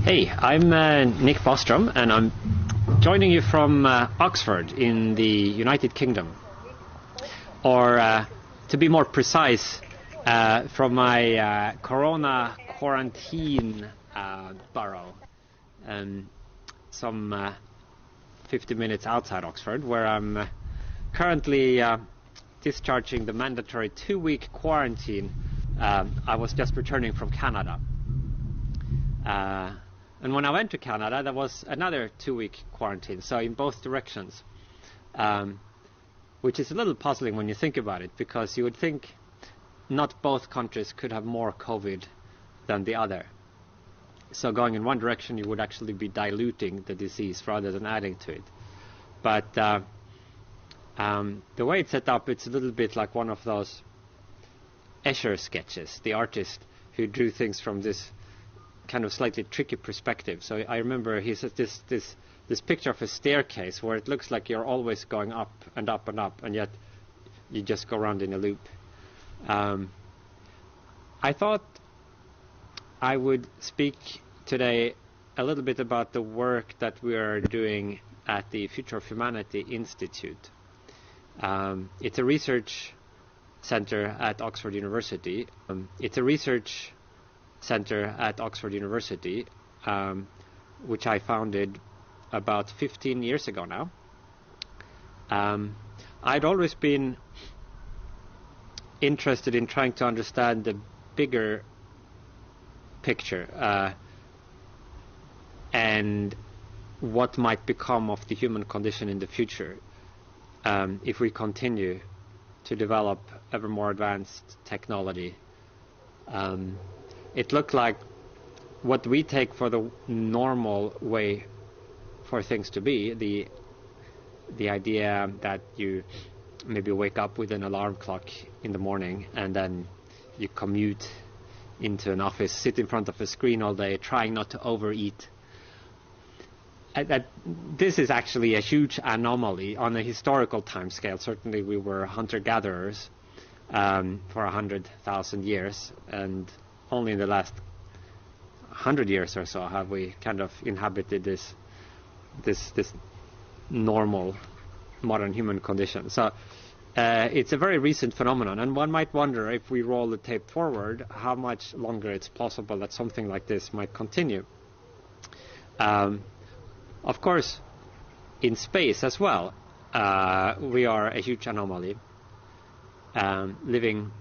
Hey, I'm Nick Bostrom, and I'm joining you from Oxford in the United Kingdom. Or, to be more precise, from my Corona quarantine borough, some 50 minutes outside Oxford, where I'm currently discharging the mandatory 2-week quarantine. I was just returning from Canada. And when I went to Canada, there was another 2-week quarantine, so in both directions, which is a little puzzling when you think about it, because you would think not both countries could have more COVID than the other. So going in one direction, you would actually be diluting the disease rather than adding to it. But the way it's set up, it's a little bit like one of those Escher sketches, the artist who drew things from this kind of slightly tricky perspective. So I remember he says this picture of a staircase where it looks like you're always going up and up and up, and yet you just go around in a loop. I thought I would speak today a little bit about the work that we are doing at the Future of Humanity Institute. It's a research center at Oxford University. Which I founded about 15 years ago now. I'd always been interested in trying to understand the bigger picture and what might become of the human condition in the future if we continue to develop ever more advanced technology. It looked like what we take for the normal way for things to be, the idea that you maybe wake up with an alarm clock in the morning and then you commute into an office, sit in front of a screen all day, trying not to overeat. This is actually a huge anomaly on a historical time scale. Certainly we were hunter-gatherers for 100,000 years, and only in the last 100 years or so have we kind of inhabited this normal modern human condition. So it's a very recent phenomenon, and one might wonder, if we roll the tape forward, how much longer it's possible that something like this might continue. Of course, in space as well, we are a huge anomaly, living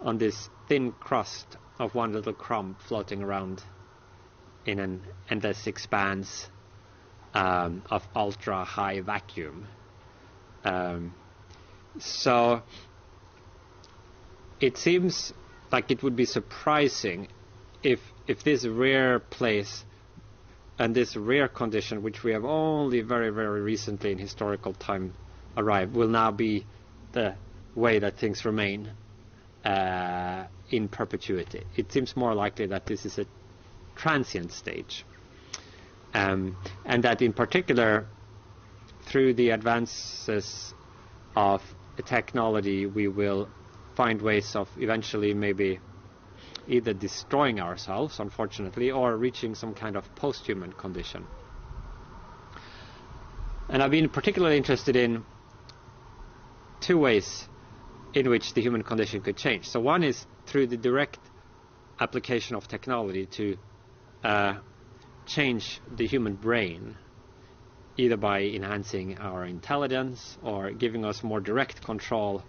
on this thin crust of one little crumb floating around in an endless expanse of ultra-high vacuum. So it seems like it would be surprising if this rare place and this rare condition, which we have only very, very recently in historical time arrived, will now be the way that things remain in perpetuity. It seems more likely that this is a transient stage, and that in particular, through the advances of technology, we will find ways of eventually maybe either destroying ourselves, unfortunately, or reaching some kind of post-human condition. And I've been particularly interested in two ways in which the human condition could change. So one is through the direct application of technology to change the human brain, either by enhancing our intelligence or giving us more direct control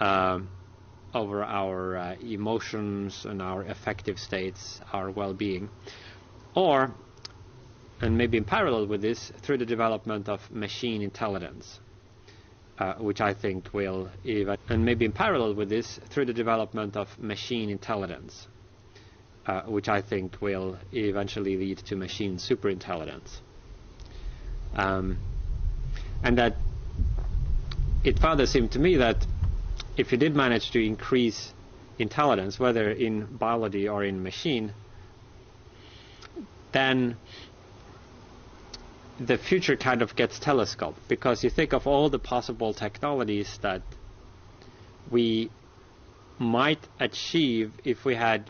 over our emotions and our affective states, our well-being, or, and maybe in parallel with this, through the development of machine intelligence, which I think will eventually lead to machine superintelligence. And that it further seemed to me that if you did manage to increase intelligence, whether in biology or in machine, then the future kind of gets telescoped, because you think of all the possible technologies that we might achieve if we had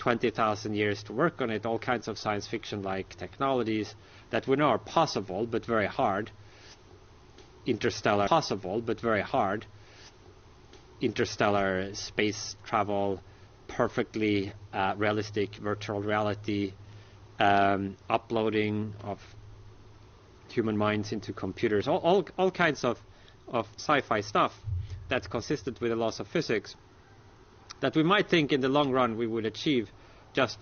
20,000 years to work on it, all kinds of science fiction-like technologies that we know are possible but very hard. Interstellar possible but very hard. Interstellar space travel, perfectly realistic virtual reality, uploading of human minds into computers, all kinds of sci-fi stuff that's consistent with the laws of physics that we might think in the long run we would achieve just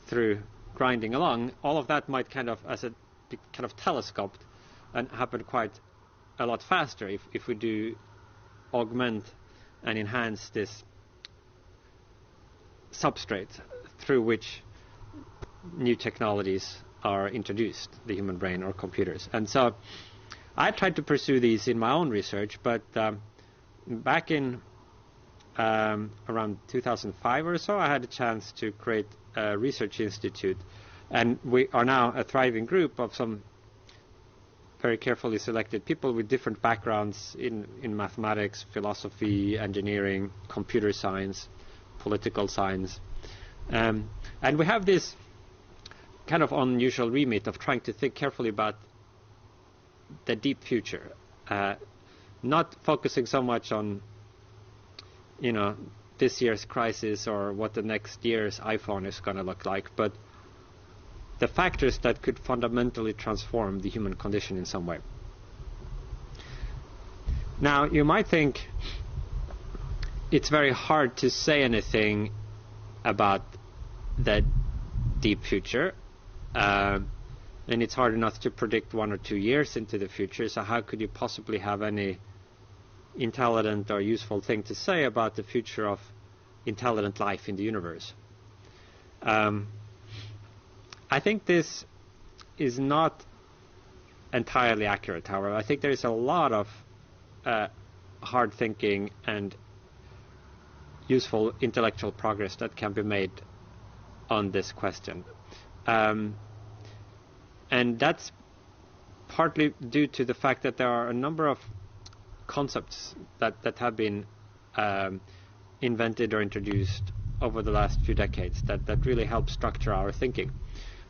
through grinding along. All of that might kind of, as a kind of telescoped, and happen quite a lot faster if we do augment and enhance this substrate through which new technologies are introduced, the human brain or computers. And so I tried to pursue these in my own research, but back in around 2005 or so, I had a chance to create a research institute, and we are now a thriving group of some very carefully selected people with different backgrounds in mathematics, philosophy, engineering, computer science, political science. And we have this kind of unusual remit of trying to think carefully about the deep future, not focusing so much on, this year's crisis or what the next year's iPhone is going to look like, but the factors that could fundamentally transform the human condition in some way. Now, you might think it's very hard to say anything about the deep future, and it's hard enough to predict 1 or 2 years into the future, so how could you possibly have any intelligent or useful thing to say about the future of intelligent life in the universe? I think this is not entirely accurate, however. I think there is a lot of hard thinking and useful intellectual progress that can be made on this question. And that's partly due to the fact that there are a number of concepts that have been invented or introduced over the last few decades that really help structure our thinking.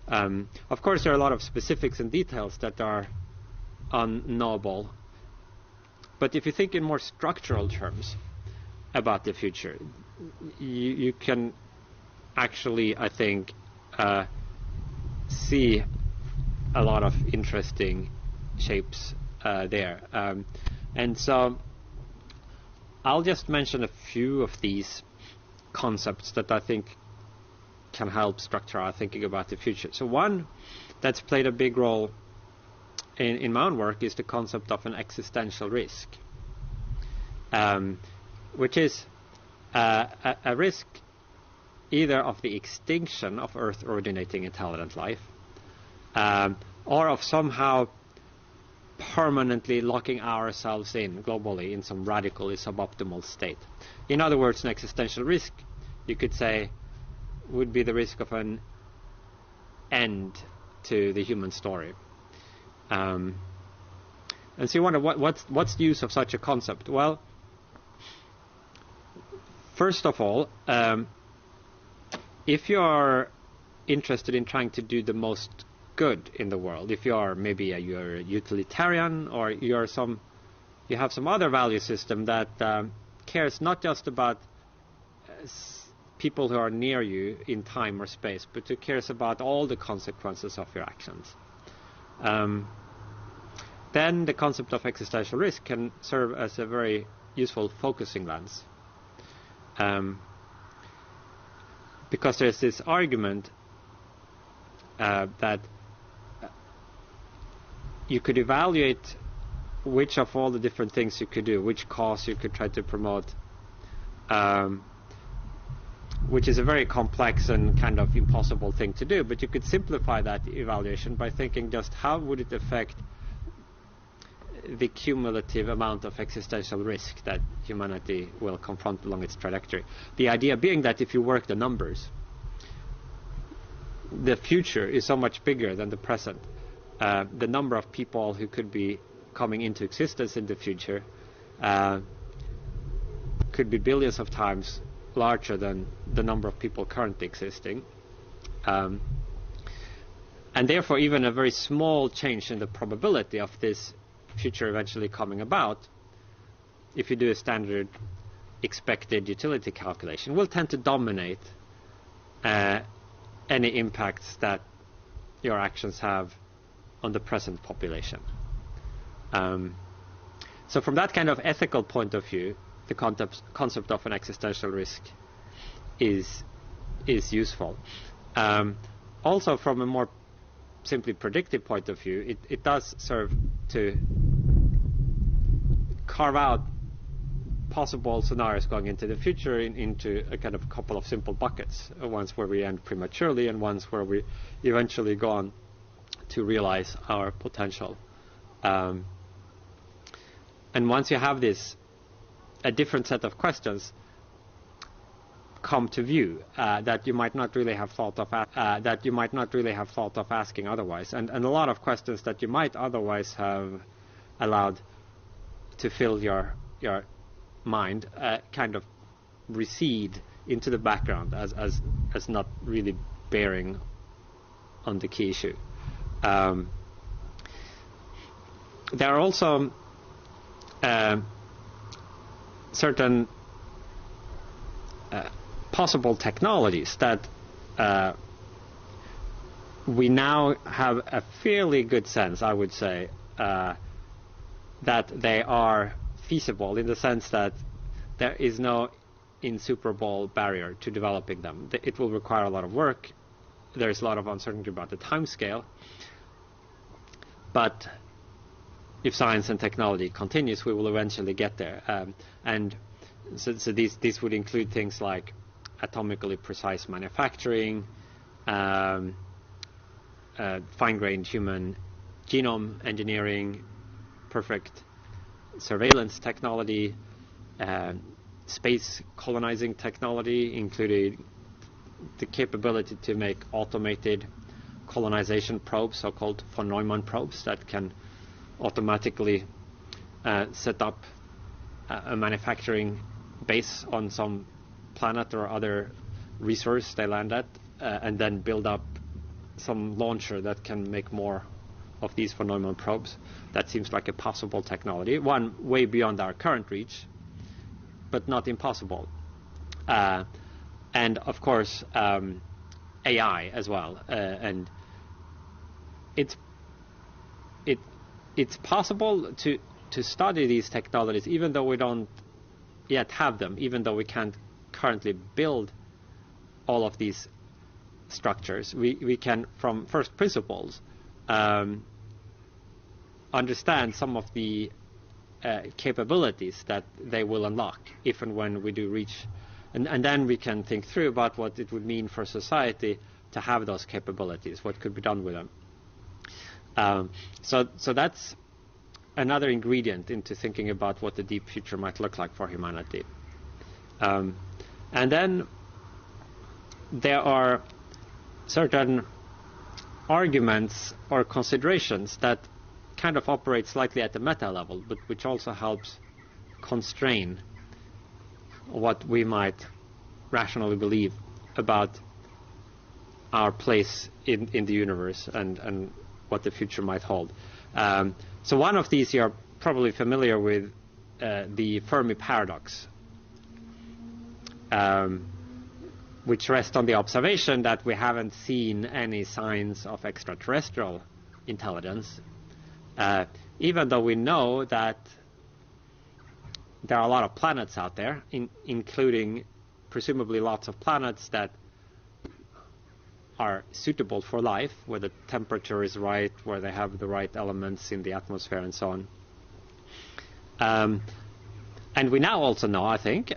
Of course, there are a lot of specifics and details that are unknowable. But if you think in more structural terms about the future, you can actually, I think, see a lot of interesting shapes there. And so I'll just mention a few of these concepts that I think can help structure our thinking about the future. So one that's played a big role in my own work is the concept of an existential risk, which is a risk either of the extinction of Earth-originating intelligent life, or of somehow permanently locking ourselves in globally in some radically suboptimal state. In other words, an existential risk, you could say, would be the risk of an end to the human story. And so you wonder, what's the use of such a concept? Well, first of all, if you are interested in trying to do the most good in the world, if you are maybe you're a utilitarian, or you have some other value system that cares not just about people who are near you in time or space, but who cares about all the consequences of your actions, then the concept of existential risk can serve as a very useful focusing lens. Because there's this argument that you could evaluate which of all the different things you could do, which cause you could try to promote, which is a very complex and kind of impossible thing to do, but you could simplify that evaluation by thinking just how would it affect the cumulative amount of existential risk that humanity will confront along its trajectory. The idea being that if you work the numbers, the future is so much bigger than the present. The number of people who could be coming into existence in the future could be billions of times larger than the number of people currently existing. And therefore, even a very small change in the probability of this future eventually coming about, if you do a standard expected utility calculation, will tend to dominate any impacts that your actions have on the present population. So from that kind of ethical point of view, the concept of an existential risk is useful. Also, from a more simply predictive point of view, it does serve to carve out possible scenarios going into the future into a kind of couple of simple buckets. Ones where we end prematurely and ones where we eventually go on to realize our potential. And once you have this, a different set of questions come to view that you might not really have thought of asking otherwise, and a lot of questions that you might otherwise have allowed to fill your mind kind of recede into the background as not really bearing on the key issue. There are also certain possible technologies that we now have a fairly good sense, I would say, that they are feasible, in the sense that there is no insuperable barrier to developing them. It will require a lot of work. There is a lot of uncertainty about the time scale. But if science and technology continues, we will eventually get there. And so these would include things like atomically precise manufacturing, fine-grained human genome engineering, perfect surveillance technology, space colonizing technology, including the capability to make automated colonization probes, so-called von Neumann probes, that can automatically set up a manufacturing base on some planet or other resource they land at, and then build up some launcher that can make more of these von Neumann probes. That seems like a possible technology, one way beyond our current reach, but not impossible. And of course, AI as well. And it's possible to study these technologies, even though we don't yet have them, even though we can't currently build all of these structures. We can, from first principles, understand some of the capabilities that they will unlock if and when we do reach, and then we can think through about what it would mean for society to have those capabilities, what could be done with them. So that's another ingredient into thinking about what the deep future might look like for humanity. And then there are certain arguments or considerations that kind of operate slightly at the meta level, but which also helps constrain what we might rationally believe about our place in the universe and what the future might hold. So one of these you're probably familiar with, the Fermi Paradox, which rests on the observation that we haven't seen any signs of extraterrestrial intelligence, even though we know that there are a lot of planets out there, including presumably lots of planets that are suitable for life, where the temperature is right, where they have the right elements in the atmosphere and so on. And we now also know, I think,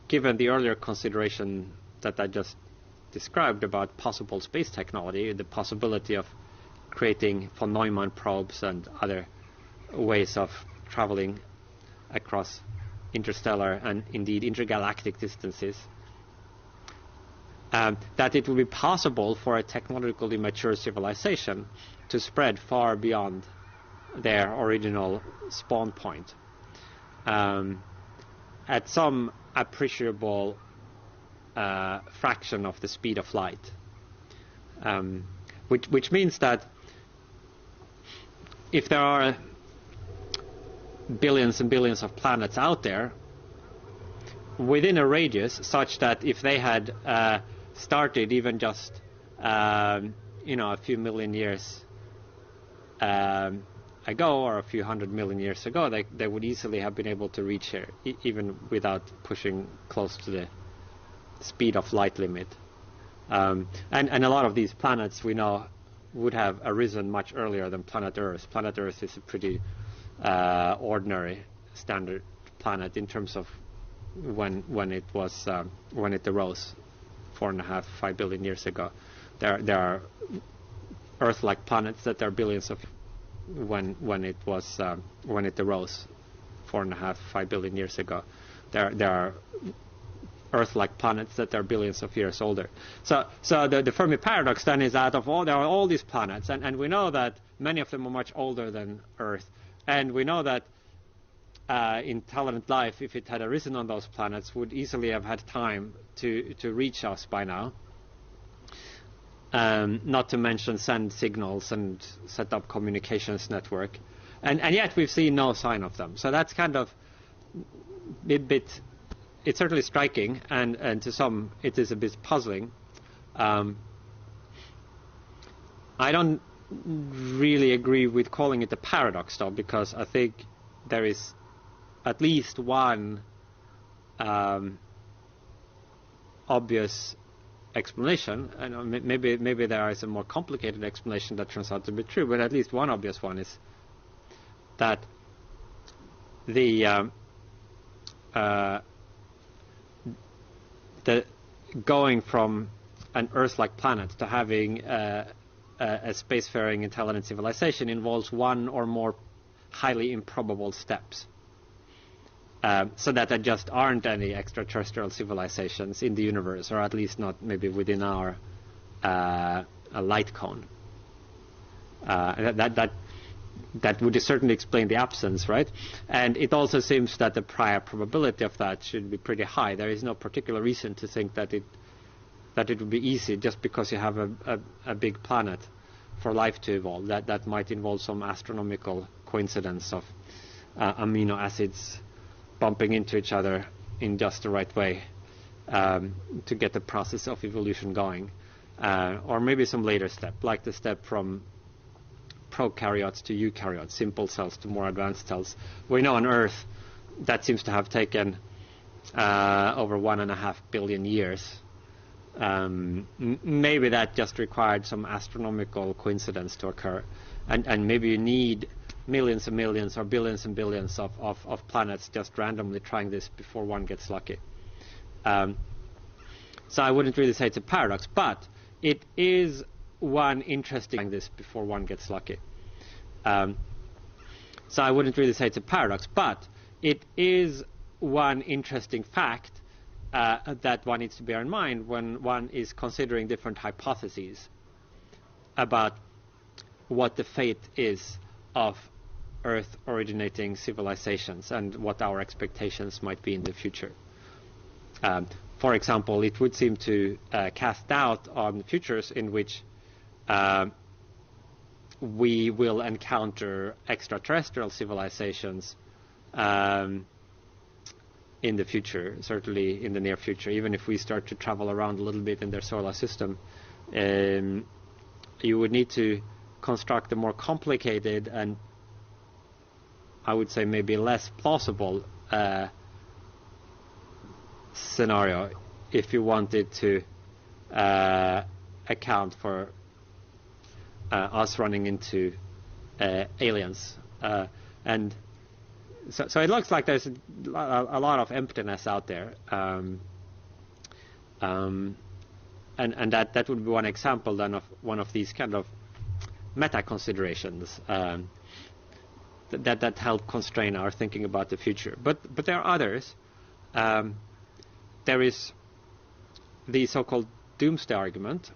given the earlier consideration that I just described about possible space technology, the possibility of creating von Neumann probes and other ways of traveling across interstellar and indeed intergalactic distances, that it will be possible for a technologically mature civilization to spread far beyond their original spawn point. At some appreciable fraction of the speed of light, which means that if there are billions and billions of planets out there within a radius such that if they had started even just a few million years ago or a few 100 million years ago, they would easily have been able to reach here, even without pushing close to the speed of light limit. And a lot of these planets we know would have arisen much earlier than planet Earth. Planet Earth is a pretty ordinary standard planet in terms of when it arose 4.5-5 billion years ago. There are Earth-like planets that are billions of when it arose 4.5-5 billion years ago. There are Earth-like planets that are billions of years older. So the Fermi Paradox then is out of there are all these planets, and we know that many of them are much older than Earth, and we know that intelligent life, if it had arisen on those planets, would easily have had time to reach us by now. Not to mention send signals and set up communications network, and yet we've seen no sign of them. So that's kind of bit. It's certainly striking, and to some it is a bit puzzling. I don't really agree with calling it a paradox, though, because I think there is at least one obvious explanation, and maybe there is a more complicated explanation that turns out to be true, but at least one obvious one is that the going from an Earth-like planet to having a spacefaring intelligent civilization involves one or more highly improbable steps. So that there just aren't any extraterrestrial civilizations in the universe, or at least not maybe within our light cone. That would certainly explain the absence, right? And it also seems that the prior probability of that should be pretty high. There is no particular reason to think that it would be easy just because you have a big planet for life to evolve. That might involve some astronomical coincidence of amino acids bumping into each other in just the right way to get the process of evolution going, or maybe some later step, like the step from prokaryotes to eukaryotes, simple cells to more advanced cells. We know on Earth that seems to have taken over 1.5 billion years. Maybe that just required some astronomical coincidence to occur, and maybe you need millions and millions or billions and billions of planets just randomly trying this before one gets lucky. So I wouldn't really say it's a paradox, but it is one interesting this before one gets lucky. So I wouldn't really say it's a paradox, but it is one interesting fact that one needs to bear in mind when one is considering different hypotheses about what the fate is of Earth originating civilizations and what our expectations might be in the future. For example, it would seem to cast doubt on futures in which we will encounter extraterrestrial civilizations in the future, certainly in the near future. Even if we start to travel around a little bit in their solar system, you would need to construct a more complicated and, I would say, maybe less plausible scenario if you wanted to account for us running into aliens. And so it looks like there's a lot of emptiness out there. And that would be one example then of one of these kind of meta considerations that help constrain our thinking about the future. But there are others. There is the so-called Doomsday Argument,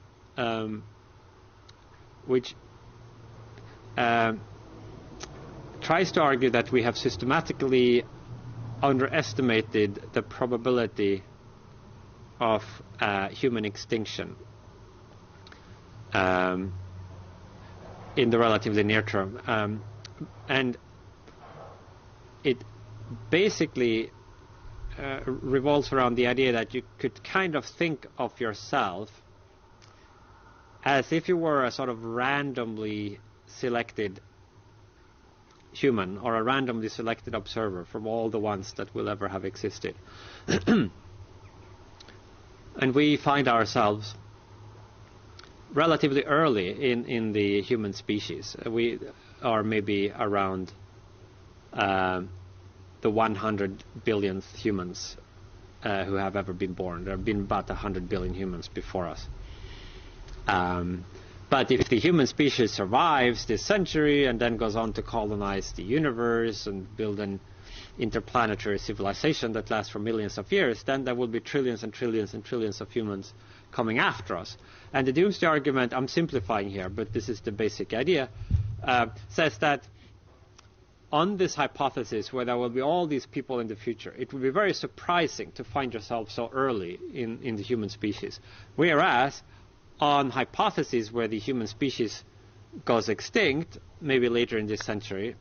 which tries to argue that we have systematically underestimated the probability of human extinction in the relatively near term. And it basically revolves around the idea that you could kind of think of yourself as if you were a sort of randomly selected human or a randomly selected observer from all the ones that will ever have existed. And we find ourselves relatively early in the human species. We are maybe around the 100 billionth humans who have ever been born. There have been about 100 billion humans before us. But if the human species survives this century and then goes on to colonize the universe and build an interplanetary civilization that lasts for millions of years, then there will be trillions and trillions and trillions of humans coming after us. And the Doomsday Argument, I'm simplifying here, but this is the basic idea, says that on this hypothesis where there will be all these people in the future, it will be very surprising to find yourself so early in the human species. Whereas on hypotheses where the human species goes extinct, maybe later in this century,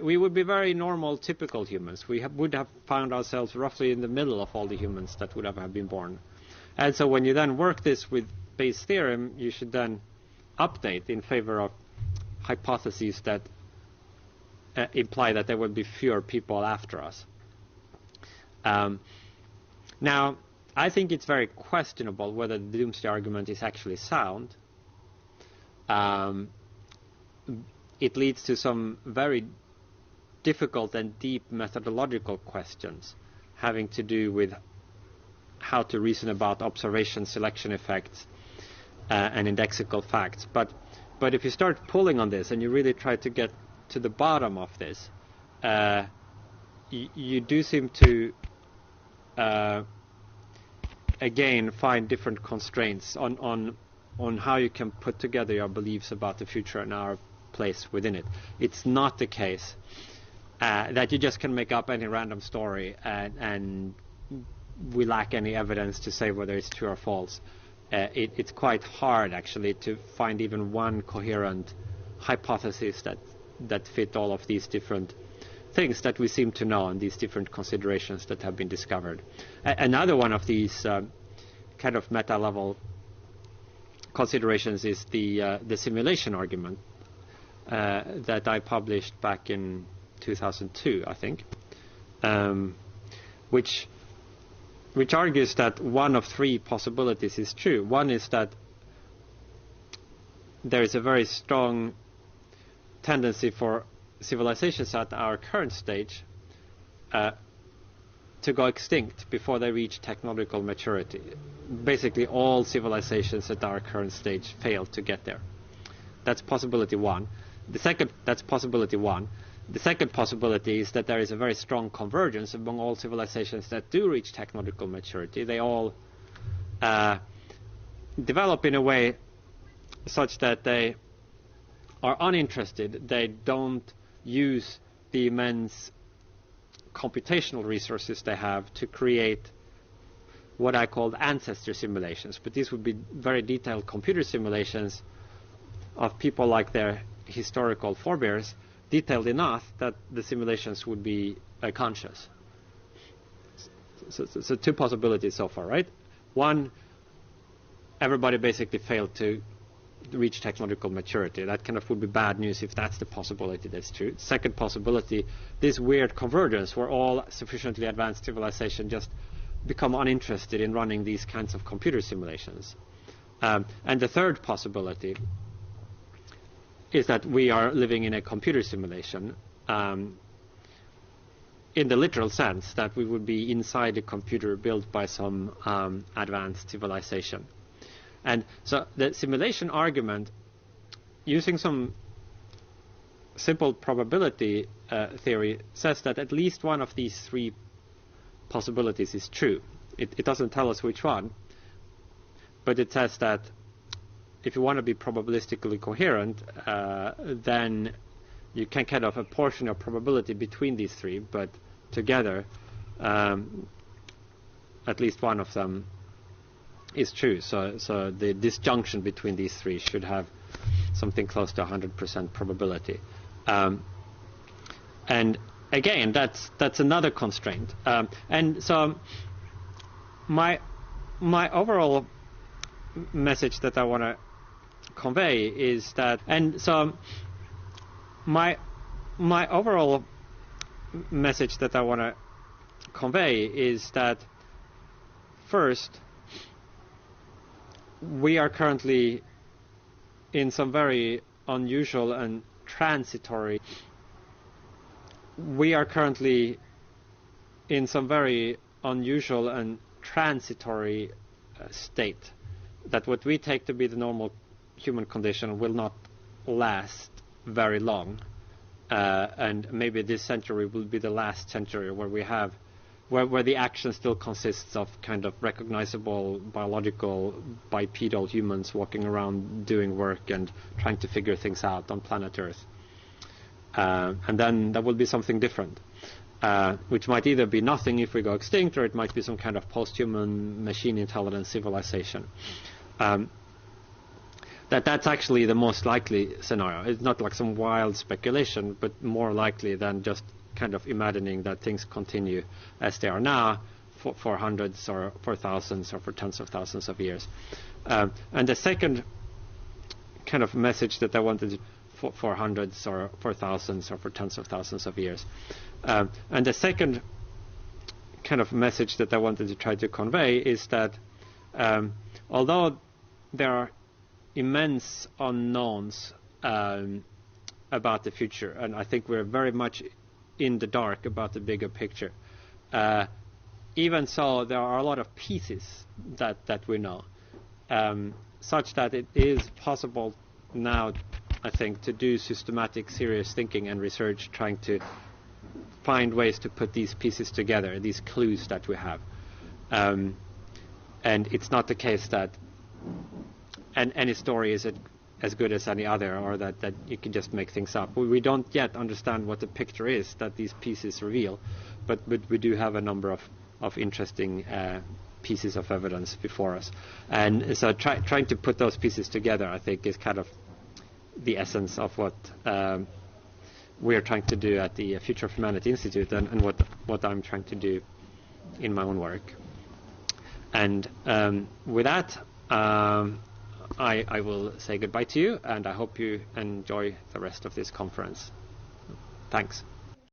we would be very normal, typical humans. We would have found ourselves roughly in the middle of all the humans that would have been born. And so when you then work this with Bayes' theorem, you should then update in favor of hypotheses that imply that there will be fewer people after us. Now, I think it's very questionable whether the Doomsday Argument is actually sound. It leads to some very difficult and deep methodological questions having to do with how to reason about observation selection effects and indexical facts. But if you start pulling on this and you really try to get to the bottom of this, you do seem to again find different constraints on how you can put together your beliefs about the future and our place within it. It's not the case that you just can make up any random story and we lack any evidence to say whether it's true or false. It's quite hard actually to find even one coherent hypothesis that fit all of these different things that we seem to know and these different considerations that have been discovered. Another one of these kind of meta-level considerations is the simulation argument that I published back in 2002, I think, which argues that one of three possibilities is true. One is that there is a very strong tendency for civilizations at our current stage to go extinct before they reach technological maturity. Basically, all civilizations at our current stage fail to get there. That's possibility one. That's possibility one. The second possibility is that there is a very strong convergence among all civilizations that do reach technological maturity. They all develop in a way such that they are uninterested. They don't use the immense computational resources they have to create what I call ancestor simulations. But these would be very detailed computer simulations of people like their historical forebears, detailed enough that the simulations would be conscious. So two possibilities so far, right? One, everybody basically failed to reach technological maturity. That kind of would be bad news if that's the possibility that's true. Second possibility, this weird convergence where all sufficiently advanced civilization just become uninterested in running these kinds of computer simulations. And the third possibility is that we are living in a computer simulation in the literal sense that we would be inside a computer built by some advanced civilization. And so the simulation argument, using some simple probability theory, says that at least one of these three possibilities is true. It doesn't tell us which one, but it says that if you want to be probabilistically coherent, then you can kind of apportion your probability between these three, but together, at least one of them is true. So the disjunction between these three should have something close to 100% probability. And again, that's another constraint. And so my overall message that I want to convey is that, and so my overall message that I want to convey is that, first, we are currently in some very unusual and transitory. We are currently in some very unusual and transitory state, that what we take to be the normal human condition will not last very long, and maybe this century will be the last century where we have where the action still consists of kind of recognizable biological bipedal humans walking around doing work and trying to figure things out on planet Earth. And then there will be something different, which might either be nothing if we go extinct, or it might be some kind of post-human machine intelligence civilization. That's actually the most likely scenario. It's not like some wild speculation, but more likely than just kind of imagining that things continue as they are now for hundreds or for thousands or for tens of thousands of years. And the second kind of message that I wanted to, for hundreds or for thousands or for tens of thousands of years. And the second kind of message that I wanted to try to convey is that although there are immense unknowns about the future, and I think we're very much in the dark about the bigger picture, even so there are a lot of pieces that we know, such that it is possible now, I think, to do systematic, serious thinking and research, trying to find ways to put these pieces together, these clues that we have. And it's not the case that any story is as good as any other, or that you can just make things up. We don't yet understand what the picture is that these pieces reveal, but we do have a number of interesting pieces of evidence before us. And so trying to put those pieces together, I think, is kind of the essence of what we're trying to do at the Future of Humanity Institute, and what I'm trying to do in my own work. And with that, I will say goodbye to you, and I hope you enjoy the rest of this conference. Thanks.